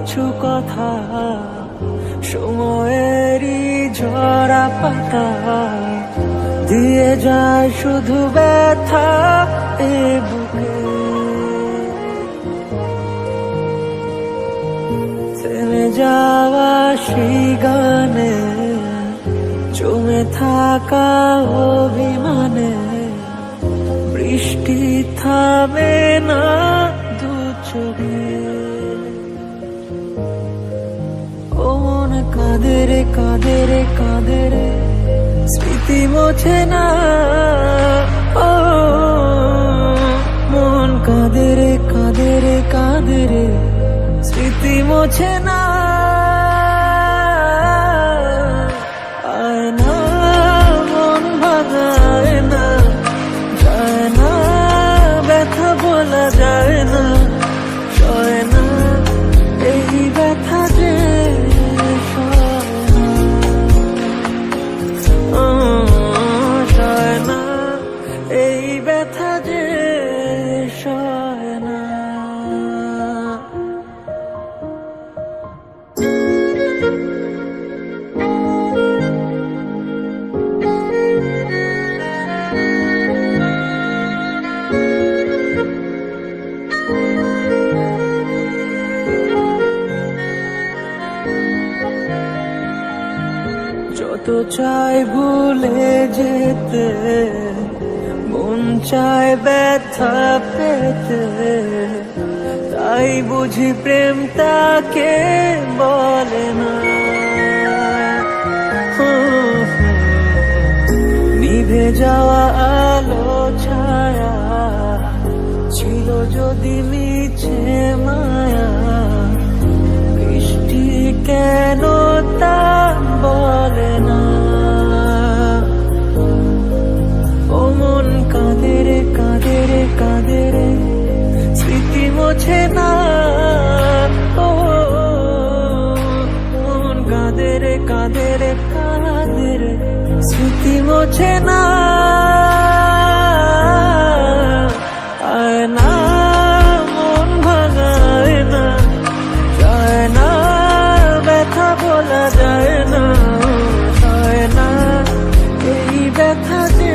কিছু কথা সময়েরই ঝরা পাতা দিয়ে যায় শুধু ব্যথা এ বুকে। থেমে যাওয়া সেই গানে জমে থাকা অভিমানে বৃষ্টি থামে না দু চোখে। ও মন কাঁদে রে কাঁদে রে কাঁদে রে স্মৃতি মোছে না। ও মন কাঁদে রে কাঁদে রে কাঁদে রে স্মৃতি মোছে না। আয় না মন ভাঙায় না, যায় না ব্যথা বলা যায় না, সয় না এই ব্যথা যে সয় না এই ব্যথা যে সয় না। যত চাই ভুলে যেতে মন চায় ব্যথা পেতে, তাই বুঝি প্রেম তাকে বলে না। নিভে যাওয়া আলো ছায়া ছিল যদি মিছে মায়া, বৃষ্টি কেন তা বলে না। ও মন কাঁদে রে কাঁদে রে কাঁদে রে স্মৃতি মোছে না। ও মন কাঁদে রে কাঁদে রে কাঁদে রে স্মৃতি মোছে না। আয় না মন ভাঙায় না, যায় না ব্যথা বলা যায় না, সয় না এই ব্যথা যে